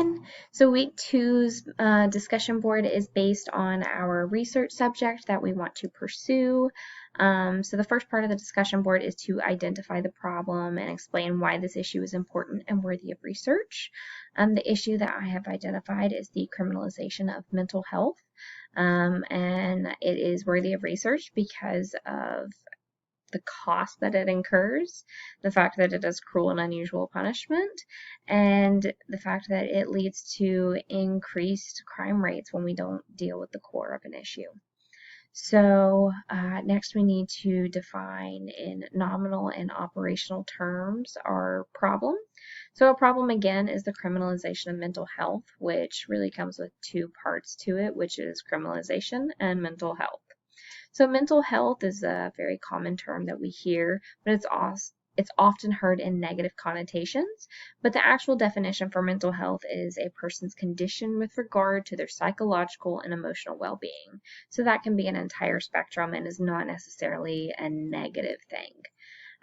everyone. So week two's discussion board is based on our research subject that we want to pursue. So the first part of the discussion board is to identify the problem and explain why this issue is important and worthy of research. The issue that I have identified is the criminalization of mental health, and it is worthy of research because of the cost that it incurs, the fact that it is cruel and unusual punishment, and the fact that it leads to increased crime rates when we don't deal with the core of an issue. So next we need to define in nominal and operational terms our problem. So a problem again is the criminalization of mental health, which really comes with two parts to it, which is criminalization and mental health. So mental health is a very common term that we hear, but it's often heard in negative connotations. But the actual definition for mental health is a person's condition with regard to their psychological and emotional well-being. So that can be an entire spectrum and is not necessarily a negative thing.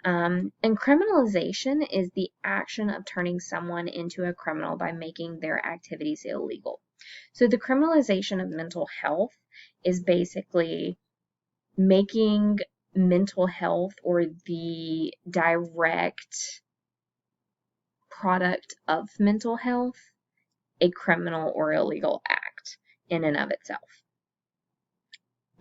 And criminalization is the action of turning someone into a criminal by making their activities illegal. So the criminalization of mental health is basically making mental health or the direct product of mental health a criminal or illegal act in and of itself.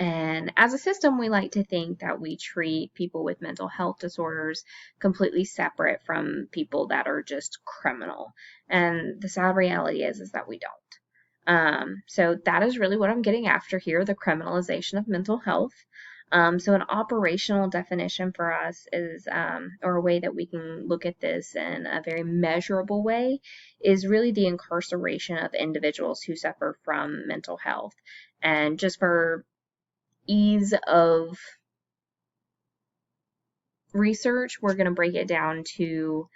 And as a system, we like to think that we treat people with mental health disorders completely separate from people that are just criminal. And the sad reality is that we don't. So that is really what I'm getting after here, the criminalization of mental health. So an operational definition for us is, or a way that we can look at this in a very measurable way, is really the incarceration of individuals who suffer from mental health. And just for ease of research, we're going to break it down to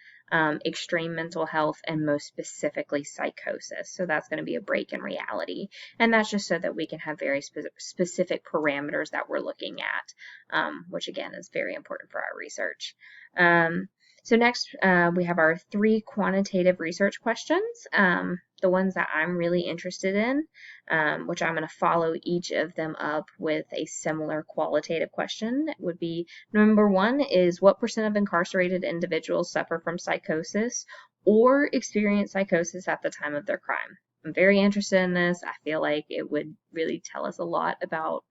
extreme mental health and most specifically psychosis. So that's going to be a break in reality. And that's just so that we can have very specific parameters that we're looking at, which again is very important for our research. So next we have our 3 quantitative research questions, the ones that I'm really interested in, which I'm going to follow each of them up with a similar qualitative question. It would be, number 1 is, what % of incarcerated individuals suffer from psychosis or experience psychosis at the time of their crime? I'm very interested in this. I feel like it would really tell us a lot about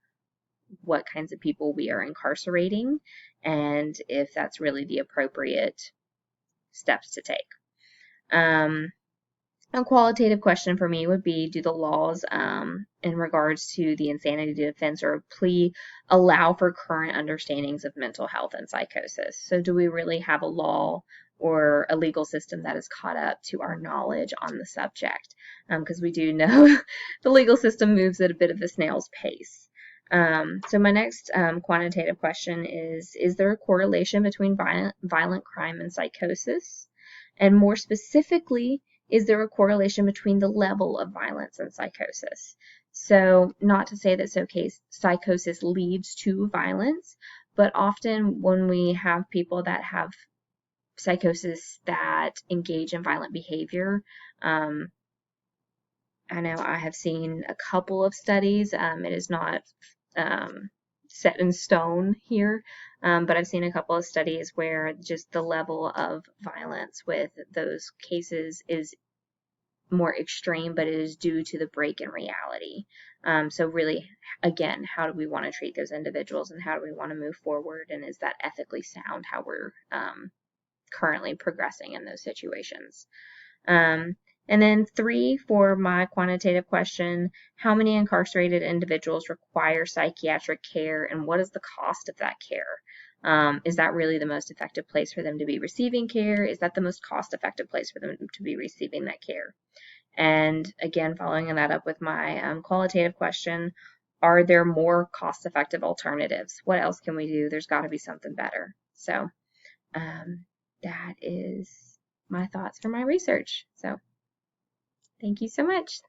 what kinds of people we are incarcerating and if that's really the appropriate steps to take. A qualitative question for me would be, do the laws in regards to the insanity defense or plea allow for current understandings of mental health and psychosis? So do we really have a law or a legal system that is caught up to our knowledge on the subject? Because we do know the legal system moves at a bit of a snail's pace. So my next quantitative question is there a correlation between violent crime and psychosis? And more specifically, is there a correlation between the level of violence and psychosis? So not to say that psychosis leads to violence, but often when we have people that have psychosis that engage in violent behavior, I know I have seen a couple of studies. It is not set in stone here, but I've seen a couple of studies where just the level of violence with those cases is more extreme, but it is due to the break in reality. So really, again, how do we want to treat those individuals and how do we want to move forward, and is that ethically sound how we're currently progressing in those situations? And then 3 for my quantitative question, how many incarcerated individuals require psychiatric care and what is the cost of that care? Is that really the most effective place for them to be receiving care? Is that the most cost-effective place for them to be receiving that care? And again, following that up with my qualitative question, are there more cost-effective alternatives? What else can we do? There's got to be something better. So that is my thoughts for my research. So thank you so much.